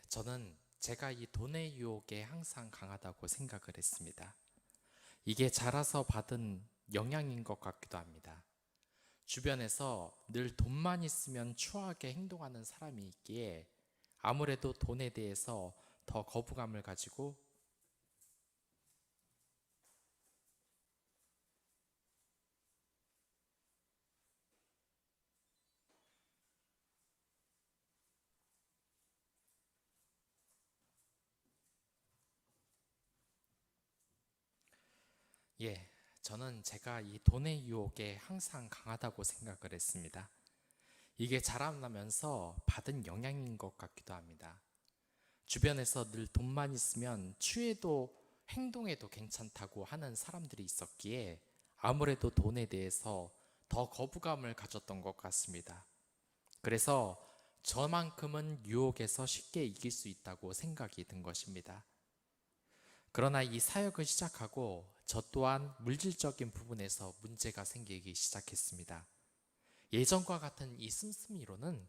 저는 제가 이 돈의 유혹에 항상 강하다고 생각을 했습니다. 이게 자라서 받은 영향인 것 같기도 합니다. 주변에서 늘 돈만 있으면 추하게 행동하는 사람이 있기에 아무래도 돈에 대해서 더 거부감을 가지고 저는 제가 이 돈의 유혹에 항상 강하다고 생각을 했습니다. 이게 자라나면서 받은 영향인 것 같기도 합니다. 주변에서 늘 돈만 있으면 취해도 행동해도 괜찮다고 하는 사람들이 있었기에 아무래도 돈에 대해서 더 거부감을 가졌던 것 같습니다. 그래서 저만큼은 유혹에서 쉽게 이길 수 있다고 생각이 든 것입니다. 그러나 이 사역을 시작하고 저 또한 물질적인 부분에서 문제가 생기기 시작했습니다. 예전과 같은 이 씀씀이로는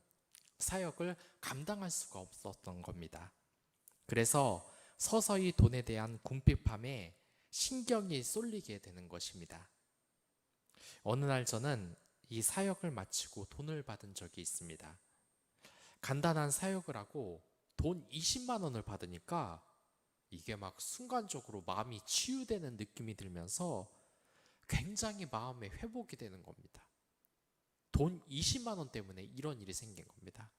사역을 감당할 수가 없었던 겁니다. 그래서 서서히 돈에 대한 궁핍함에 신경이 쏠리게 되는 것입니다. 어느 날 저는 이 사역을 마치고 돈을 받은 적이 있습니다. 간단한 사역을 하고 돈 20만 원을 받으니까 이게 막 순간적으로 마음이 치유되는 느낌이 들면서 굉장히 마음의 회복이 되는 겁니다. 돈 20만 원 때문에 이런 일이 생긴 겁니다.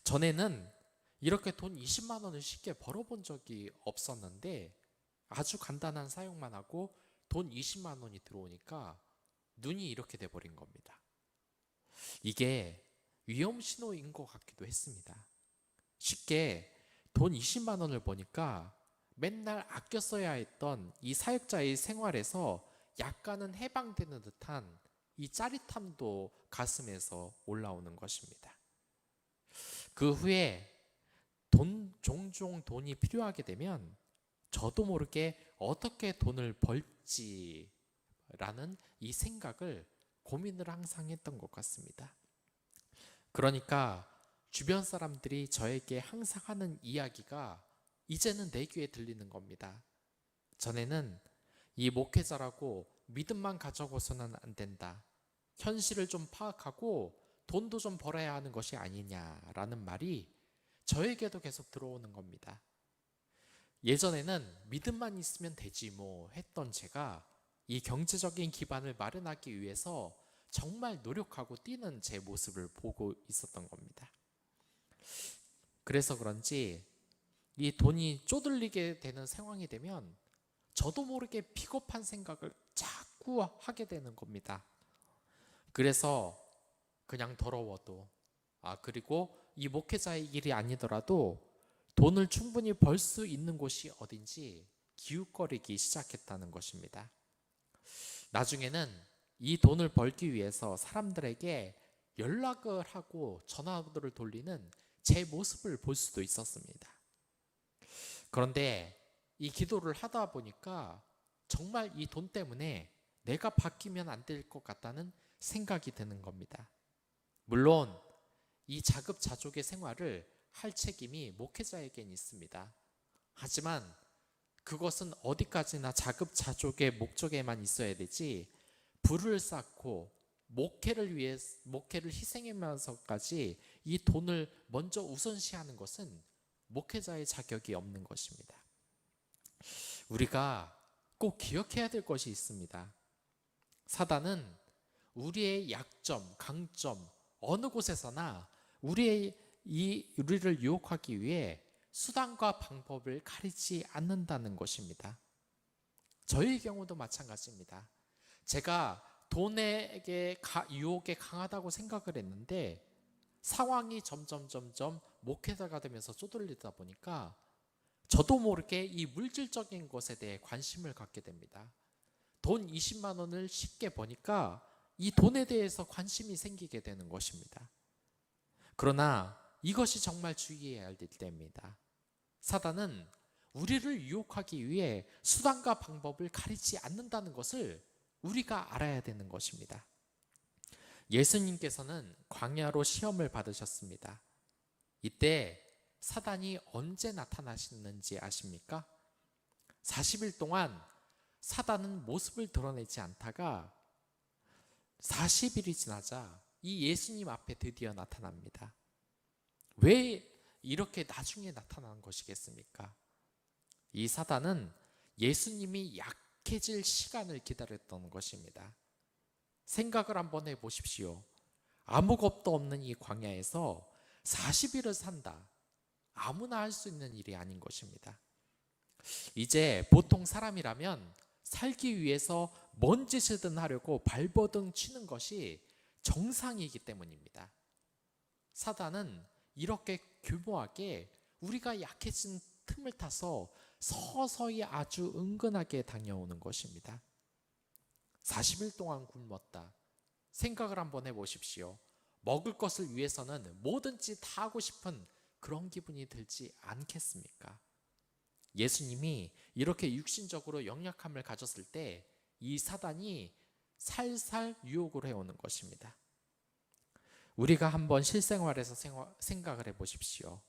전에는 이렇게 돈 20만 원을 쉽게 벌어본 적이 없었는데 아주 간단한 사용만 하고 돈 20만 원이 들어오니까 눈이 이렇게 돼버린 겁니다. 이게 위험 신호인 것 같기도 했습니다. 쉽게 돈 20만 원을 버니까 맨날 아껴 써야 했던 이 사역자의 생활에서 약간은 해방되는 듯한 이 짜릿함도 가슴에서 올라오는 것입니다. 그 후에 종종 돈이 필요하게 되면 저도 모르게 어떻게 돈을 벌지라는 이 생각을 고민을 항상 했던 것 같습니다. 그러니까 주변 사람들이 저에게 항상 하는 이야기가 이제는 내 귀에 들리는 겁니다. 전에는 이 목회자라고 믿음만 가져고서는 안 된다. 현실을 좀 파악하고 돈도 좀 벌어야 하는 것이 아니냐라는 말이 저에게도 계속 들어오는 겁니다. 예전에는 믿음만 있으면 되지 뭐 했던 제가 이 경제적인 기반을 마련하기 위해서 정말 노력하고 뛰는 제 모습을 보고 있었던 겁니다. 그래서 그런지 이 돈이 쪼들리게 되는 상황이 되면 저도 모르게 비겁한 생각을 자꾸 하게 되는 겁니다. 그래서 그냥 더러워도 그리고 이 목회자의 일이 아니더라도 돈을 충분히 벌 수 있는 곳이 어딘지 기웃거리기 시작했다는 것입니다. 나중에는 이 돈을 벌기 위해서 사람들에게 연락을 하고 전화를 돌리는 제 모습을 볼 수도 있었습니다. 그런데 이 기도를 하다 보니까 정말 이 돈 때문에 내가 바뀌면 안 될 것 같다는 생각이 드는 겁니다. 물론 이 자급자족의 생활을 할 책임이 목회자에겐 있습니다. 하지만 그것은 어디까지나 자급자족의 목적에만 있어야 되지 불을 쌓고 목회를 희생하면서까지 이 돈을 먼저 우선시하는 것은 목회자의 자격이 없는 것입니다. 우리가 꼭 기억해야 될 것이 있습니다. 사단은 우리의 약점, 강점, 어느 곳에서나 우리를 유혹하기 위해 수단과 방법을 가리지 않는다는 것입니다. 저의 경우도 마찬가지입니다. 제가 돈에게 유혹에 강하다고 생각을 했는데 상황이 점점 목회자가 되면서 쪼들리다 보니까 저도 모르게 이 물질적인 것에 대해 관심을 갖게 됩니다. 돈 20만 원을 쉽게 버니까 이 돈에 대해서 관심이 생기게 되는 것입니다. 그러나 이것이 정말 주의해야 할 때입니다. 사단은 우리를 유혹하기 위해 수단과 방법을 가리지 않는다는 것을 우리가 알아야 되는 것입니다. 예수님께서는 광야로 시험을 받으셨습니다. 이때 사단이 언제 나타나시는지 아십니까? 40일 동안 사단은 모습을 드러내지 않다가 40일이 지나자 이 예수님 앞에 드디어 나타납니다. 왜 이렇게 나중에 나타나는 것이겠습니까? 이 사단은 예수님이 약해질 시간을 기다렸던 것입니다. 생각을 한번 해보십시오. 아무것도 없는 이 광야에서 40일을 산다. 아무나 할 수 있는 일이 아닌 것입니다. 이제 보통 사람이라면 살기 위해서 뭔 짓이든 하려고 발버둥 치는 것이 정상이기 때문입니다. 사단은 이렇게 규모하게 우리가 약해진 틈을 타서 서서히 아주 은근하게 다녀오는 것입니다. 40일 동안 굶었다. 생각을 한번 해보십시오. 먹을 것을 위해서는 뭐든지 다 하고 싶은 그런 기분이 들지 않겠습니까? 예수님이 이렇게 육신적으로 연약함을 가졌을 때 이 사단이 살살 유혹을 해오는 것입니다. 우리가 한번 실생활에서 생각을 해보십시오.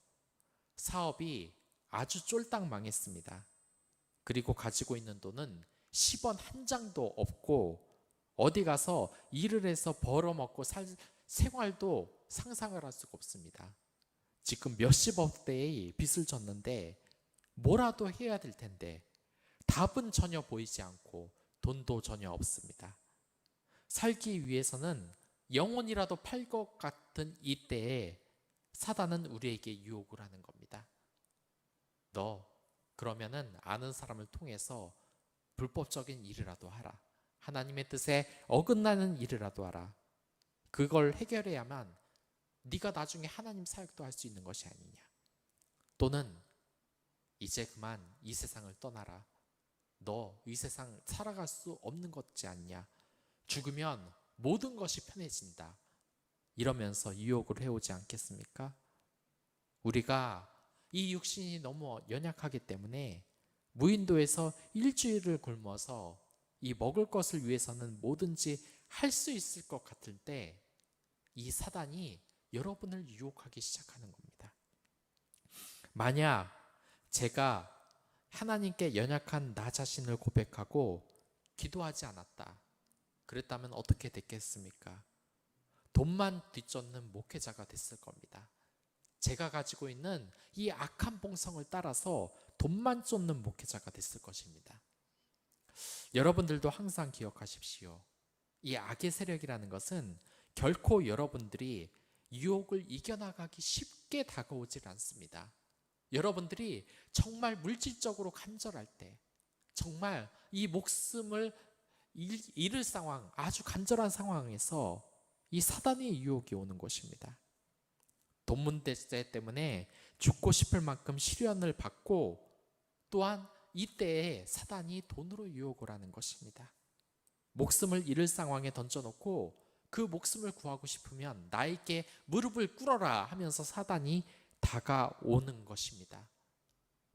사업이 아주 쫄딱 망했습니다. 그리고 가지고 있는 돈은 10원 한 장도 없고 어디 가서 일을 해서 벌어먹고 살 생활도 상상을 할 수가 없습니다. 지금 몇십억대의 빚을 졌는데 뭐라도 해야 될 텐데 답은 전혀 보이지 않고 돈도 전혀 없습니다. 살기 위해서는 영혼이라도 팔 것 같은 이때에 사단은 우리에게 유혹을 하는 겁니다. 너 그러면은 아는 사람을 통해서 불법적인 일이라도 하라. 하나님의 뜻에 어긋나는 일이라도 하라. 그걸 해결해야만 네가 나중에 하나님 사역도 할 수 있는 것이 아니냐. 또는 이제 그만 이 세상을 떠나라. 너 이 세상 살아갈 수 없는 것지 않냐. 죽으면 모든 것이 편해진다. 이러면서 유혹을 해오지 않겠습니까? 우리가 이 육신이 너무 연약하기 때문에 무인도에서 일주일을 굶어서 이 먹을 것을 위해서는 뭐든지 할 수 있을 것 같을 때 이 사단이 여러분을 유혹하기 시작하는 겁니다. 만약 제가 하나님께 연약한 나 자신을 고백하고 기도하지 않았다. 그랬다면 어떻게 됐겠습니까? 돈만 뒤쫓는 목회자가 됐을 겁니다. 제가 가지고 있는 이 악한 본성을 따라서 돈만 쫓는 목회자가 됐을 것입니다. 여러분들도 항상 기억하십시오. 이 악의 세력이라는 것은 결코 여러분들이 유혹을 이겨나가기 쉽게 다가오질 않습니다. 여러분들이 정말 물질적으로 간절할 때, 정말 이 목숨을 잃을 상황, 아주 간절한 상황에서 이 사단의 유혹이 오는 것입니다. 돈 문제 때문에 죽고 싶을 만큼 시련을 받고 또한 이때에 사단이 돈으로 유혹을 하는 것입니다. 목숨을 잃을 상황에 던져놓고 그 목숨을 구하고 싶으면 나에게 무릎을 꿇어라 하면서 사단이 다가오는 것입니다.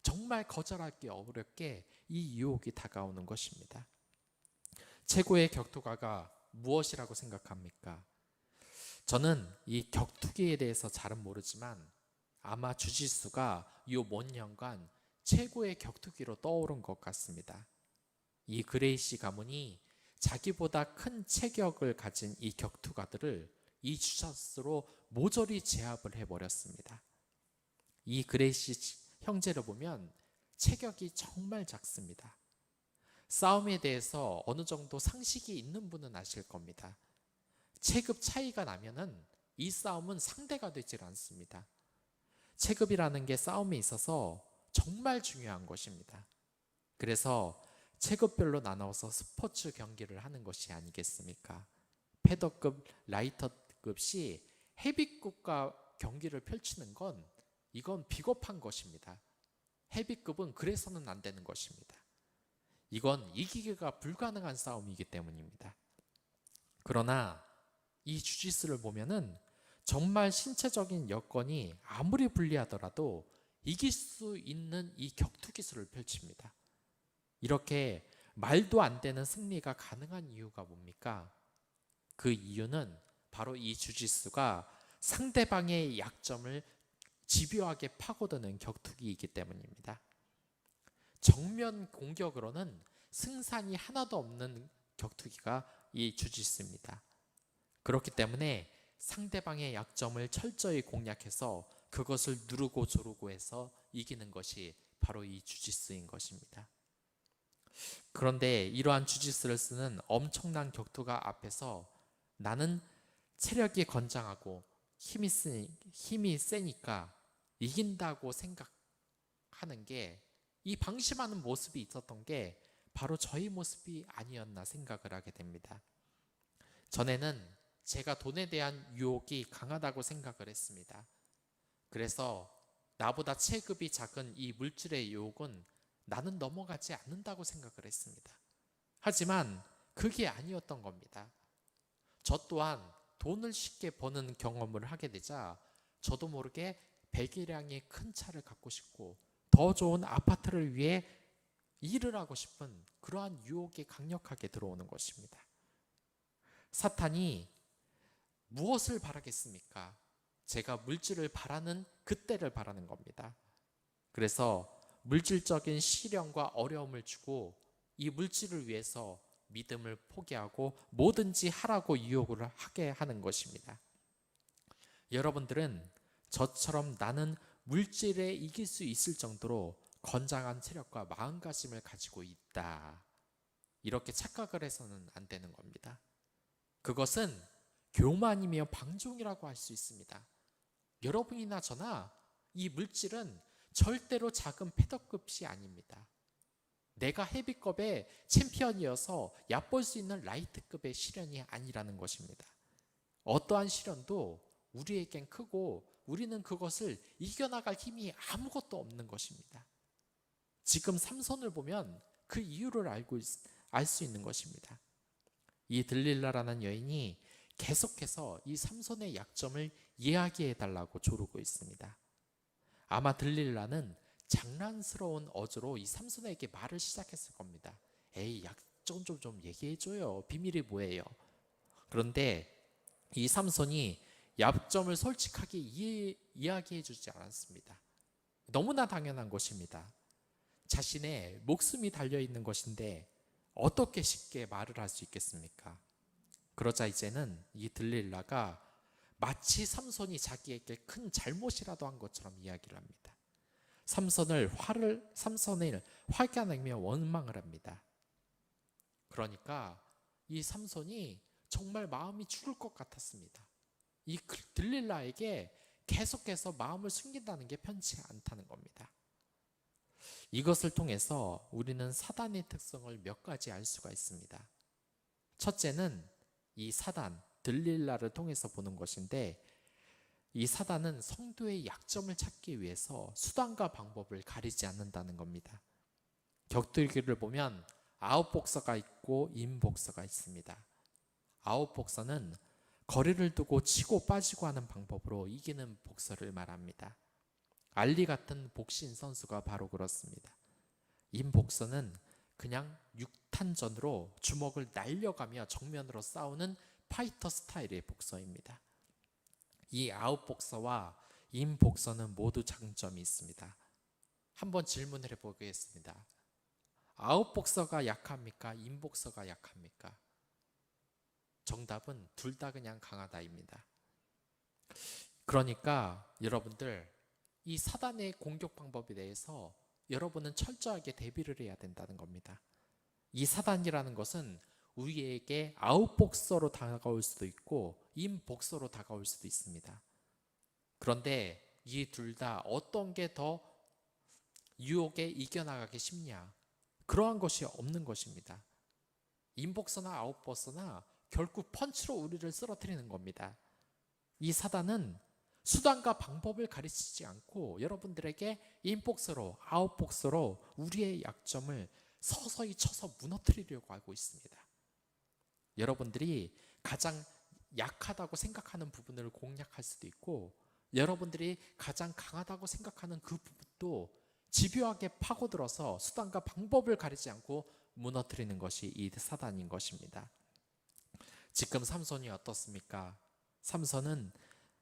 정말 거절하기 어렵게 이 유혹이 다가오는 것입니다. 최고의 격투가가 무엇이라고 생각합니까? 저는 이 격투기에 대해서 잘은 모르지만 아마 주짓수가 이 몇 년간 최고의 격투기로 떠오른 것 같습니다. 이 그레이시 가문이 자기보다 큰 체격을 가진 이 격투가들을 이 주짓수로 모조리 제압을 해버렸습니다. 이 그레이시 형제를 보면 체격이 정말 작습니다. 싸움에 대해서 어느 정도 상식이 있는 분은 아실 겁니다. 체급 차이가 나면은 이 싸움은 상대가 되질 않습니다. 체급이라는 게 싸움에 있어서 정말 중요한 것입니다. 그래서 체급별로 나눠서 스포츠 경기를 하는 것이 아니겠습니까? 패더급, 라이터급이 헤비급과 경기를 펼치는 건 이건 비겁한 것입니다. 헤비급은 그래서는 안 되는 것입니다. 이건 이기기가 불가능한 싸움이기 때문입니다. 그러나 이 주짓수를 보면은 정말 신체적인 여건이 아무리 불리하더라도 이길 수 있는 이 격투 기술을 펼칩니다. 이렇게 말도 안 되는 승리가 가능한 이유가 뭡니까? 그 이유는 바로 이 주짓수가 상대방의 약점을 집요하게 파고드는 격투기이기 때문입니다. 정면 공격으로는 승산이 하나도 없는 격투기가 이 주짓수입니다. 그렇기 때문에 상대방의 약점을 철저히 공략해서 그것을 누르고 조르고 해서 이기는 것이 바로 이 주짓수인 것입니다. 그런데 이러한 주짓수를 쓰는 엄청난 격투가 앞에서 나는 체력이 건장하고 힘이 세니까 이긴다고 생각하는 게, 이 방심하는 모습이 있었던 게 바로 저희 모습이 아니었나 생각을 하게 됩니다. 전에는 제가 돈에 대한 유혹이 강하다고 생각을 했습니다. 그래서 나보다 체급이 작은 이 물질의 유혹은 나는 넘어가지 않는다고 생각을 했습니다. 하지만 그게 아니었던 겁니다. 저 또한 돈을 쉽게 버는 경험을 하게 되자 저도 모르게 배기량의 큰 차를 갖고 싶고 더 좋은 아파트를 위해 일을 하고 싶은 그러한 유혹이 강력하게 들어오는 것입니다. 사탄이 무엇을 바라겠습니까? 제가 물질을 바라는 그때를 바라는 겁니다. 그래서 물질적인 시련과 어려움을 주고 이 물질을 위해서 믿음을 포기하고 뭐든지 하라고 유혹을 하게 하는 것입니다. 여러분들은 저처럼 나는 물질에 이길 수 있을 정도로 건장한 체력과 마음가짐을 가지고 있다, 이렇게 착각을 해서는 안 되는 겁니다. 그것은 교만이며 방종이라고 할 수 있습니다. 여러분이나 저나 이 물질은 절대로 작은 패더급이 아닙니다. 내가 헤비급의 챔피언이어서 얕볼 수 있는 라이트급의 시련이 아니라는 것입니다. 어떠한 시련도 우리에겐 크고 우리는 그것을 이겨나갈 힘이 아무것도 없는 것입니다. 지금 삼손을 보면 그 이유를 알 수 있는 것입니다. 이 들릴라라는 여인이 계속해서 이 삼손의 약점을 이야기해 달라고 조르고 있습니다. 아마 들릴라는 장난스러운 어조로 이 삼손에게 말을 시작했을 겁니다. 에이, 약점 좀 얘기해줘요. 비밀이 뭐예요? 그런데 이 삼손이 약점을 솔직하게 이야기해 주지 않았습니다. 너무나 당연한 것입니다. 자신의 목숨이 달려있는 것인데 어떻게 쉽게 말을 할 수 있겠습니까? 그러자 이제는 이 들릴라가 마치 삼손이 자기에게 큰 잘못이라도 한 것처럼 이야기를 합니다. 삼손을 화가 내며 원망을 합니다. 그러니까 이 삼손이 정말 마음이 죽을 것 같았습니다. 이 들릴라에게 계속해서 마음을 숨긴다는 게 편치 않다는 겁니다. 이것을 통해서 우리는 사단의 특성을 몇 가지 알 수가 있습니다. 첫째는 이 사단, 들릴라를 통해서 보는 것인데, 이 사단은 성도의 약점을 찾기 위해서 수단과 방법을 가리지 않는다는 겁니다. 격투기를 보면 아웃복서가 있고 인복서가 있습니다. 아웃복서는 거리를 두고 치고 빠지고 하는 방법으로 이기는 복서를 말합니다. 알리 같은 복신 선수가 바로 그렇습니다. 인복서는 그냥 육탄전으로 주먹을 날려가며 정면으로 싸우는 파이터 스타일의 복서입니다. 이 아웃복서와 인복서는 모두 장점이 있습니다. 한번 질문을 해보겠습니다. 아웃복서가 약합니까? 인복서가 약합니까? 정답은 둘 다 그냥 강하다입니다. 그러니까 여러분들, 이 사단의 공격 방법에 대해서 여러분은 철저하게 대비를 해야 된다는 겁니다. 이 사단이라는 것은 우리에게 아웃복서로 다가올 수도 있고 인복서로 다가올 수도 있습니다. 그런데 이 둘 다 어떤 게 더 유혹에 이겨나가기 쉽냐? 그러한 것이 없는 것입니다. 인복서나 아웃복서나 결국 펀치로 우리를 쓰러뜨리는 겁니다. 이 사단은 수단과 방법을 가르치지 않고 여러분들에게 인복서로 아웃복서로 우리의 약점을 서서히 쳐서 무너뜨리려고 하고 있습니다. 여러분들이 가장 약하다고 생각하는 부분을 공략할 수도 있고, 여러분들이 가장 강하다고 생각하는 그 부분도 집요하게 파고들어서 수단과 방법을 가리지 않고 무너뜨리는 것이 이 사단인 것입니다. 지금 삼손이 어떻습니까? 삼손은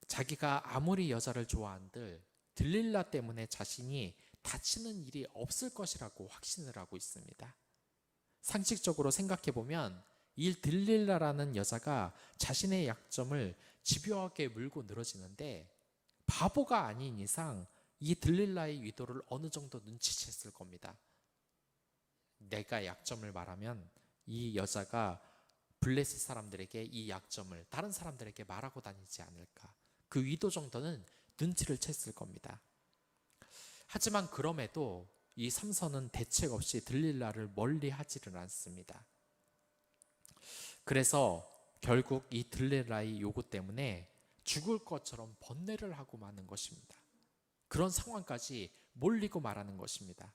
자기가 아무리 여자를 좋아한들 들릴라 때문에 자신이 다치는 일이 없을 것이라고 확신을 하고 있습니다. 상식적으로 생각해보면 이 들릴라라는 여자가 자신의 약점을 집요하게 물고 늘어지는데 바보가 아닌 이상 이 들릴라의 의도를 어느 정도 눈치챘을 겁니다. 내가 약점을 말하면 이 여자가 블레셋 사람들에게 이 약점을 다른 사람들에게 말하고 다니지 않을까. 그 의도 정도는 눈치를 챘을 겁니다. 하지만 그럼에도 이 삼손은 대책 없이 들릴라를 멀리 하지를 않습니다. 그래서 결국 이 들릴라의 요구 때문에 죽을 것처럼 번뇌를 하고 마는 것입니다. 그런 상황까지 몰리고 말하는 것입니다.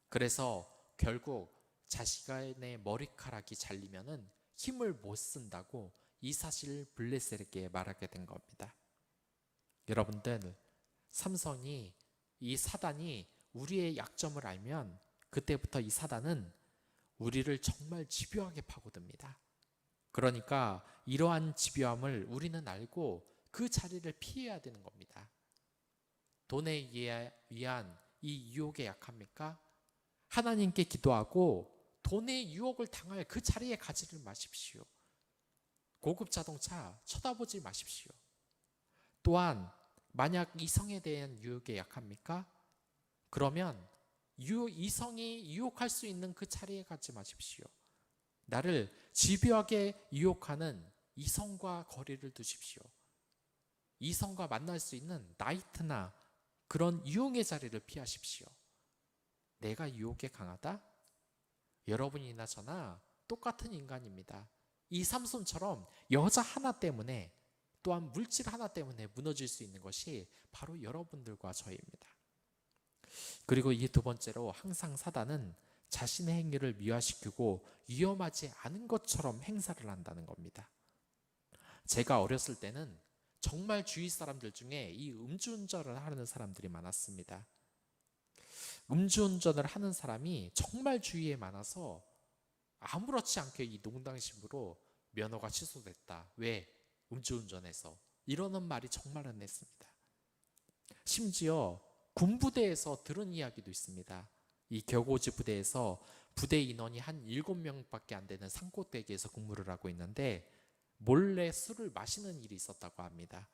그래서 결국 자신의 머리카락이 잘리면은 힘을 못 쓴다고 이 사실을 블레셋에게 말하게 된 겁니다. 여러분들, 삼손이 이 사단이 우리의 약점을 알면 그때부터 이 사단은 우리를 정말 집요하게 파고듭니다. 그러니까 이러한 집요함을 우리는 알고 그 자리를 피해야 되는 겁니다. 돈에 위한 이 유혹에 약합니까? 하나님께 기도하고 돈의 유혹을 당할 그 자리에 가지를 마십시오. 고급 자동차 쳐다보지 마십시오. 또한 만약 이성에 대한 유혹에 약합니까? 그러면 이성이 유혹할 수 있는 그 자리에 가지 마십시오. 나를 집요하게 유혹하는 이성과 거리를 두십시오. 이성과 만날 수 있는 나이트나 그런 유흥의 자리를 피하십시오. 내가 유혹에 강하다? 여러분이나 저나 똑같은 인간입니다. 이 삼손처럼 여자 하나 때문에 또한 물질 하나 때문에 무너질 수 있는 것이 바로 여러분들과 저입니다. 그리고 이 두 번째로 항상 사단은 자신의 행위를 미화시키고 위험하지 않은 것처럼 행사를 한다는 겁니다. 제가 어렸을 때는 정말 주위 사람들 중에 이 음주운전을 하는 사람들이 많았습니다. 음주운전을 하는 사람이 정말 주위에 많아서 아무렇지 않게 이 농담식으로 면허가 취소됐다. 왜? 음주운전해서. 이러는 말이 정말 흔했습니다. 심지어 군부대에서 들은 이야기도 있습니다. 이 격오지 부대에서 부대 인원이 한 7명밖에 안 되는 산꼭대기에서 근무를 하고 있는데 몰래 술을 마시는 일이 있었다고 합니다.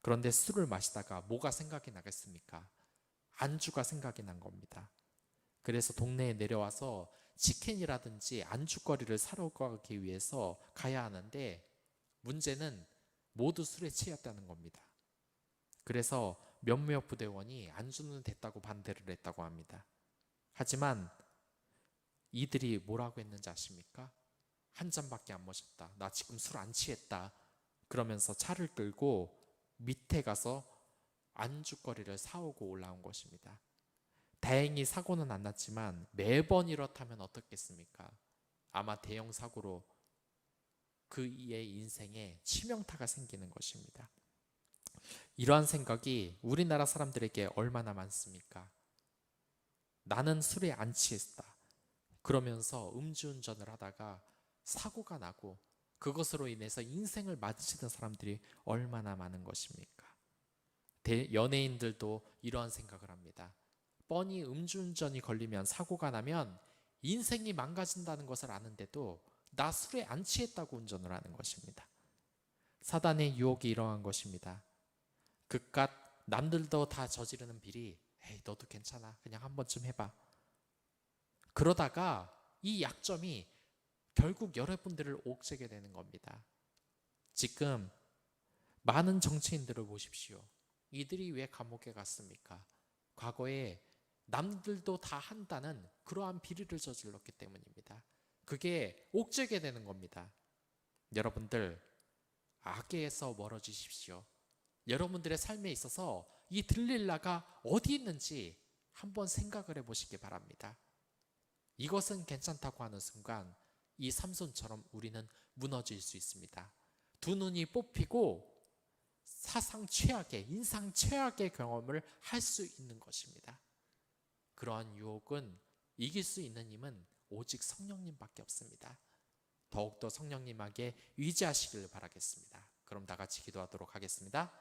그런데 술을 마시다가 뭐가 생각이 나겠습니까? 안주가 생각이 난 겁니다. 그래서 동네에 내려와서 치킨이라든지 안주거리를 사러 가기 위해서 가야 하는데 문제는 모두 술에 취했다는 겁니다. 그래서 몇몇 부대원이 안주는 됐다고 반대를 했다고 합니다. 하지만 이들이 뭐라고 했는지 아십니까? 한 잔밖에 안 마셨다. 나 지금 술 안 취했다. 그러면서 차를 끌고 밑에 가서 안주거리를 사오고 올라온 것입니다. 다행히 사고는 안 났지만 매번 이렇다면 어떻겠습니까? 아마 대형 사고로 그의 인생에 치명타가 생기는 것입니다. 이러한 생각이 우리나라 사람들에게 얼마나 많습니까? 나는 술에 안 취했다. 그러면서 음주운전을 하다가 사고가 나고 그것으로 인해서 인생을 마치는 사람들이 얼마나 많은 것입니까? 연예인들도 이러한 생각을 합니다. 뻔히 음주운전이 걸리면 사고가 나면 인생이 망가진다는 것을 아는데도 나 술에 안 취했다고 운전을 하는 것입니다. 사단의 유혹이 이러한 것입니다. 그깟 남들도 다 저지르는 비리, 에이 너도 괜찮아 그냥 한 번쯤 해봐. 그러다가 이 약점이 결국 여러분들을 옥죄게 되는 겁니다. 지금 많은 정치인들을 보십시오. 이들이 왜 감옥에 갔습니까? 과거에 남들도 다 한다는 그러한 비리를 저질렀기 때문입니다. 그게 옥죄게 되는 겁니다. 여러분들 악에서 멀어지십시오. 여러분들의 삶에 있어서 이 들릴라가 어디 있는지 한번 생각을 해보시기 바랍니다. 이것은 괜찮다고 하는 순간 이 삼손처럼 우리는 무너질 수 있습니다. 두 눈이 뽑히고 사상 최악의, 인상 최악의 경험을 할 수 있는 것입니다. 그러한 유혹은 이길 수 있는 힘은 오직 성령님밖에 없습니다. 더욱더 성령님에게 의지하시길 바라겠습니다. 그럼 다 같이 기도하도록 하겠습니다.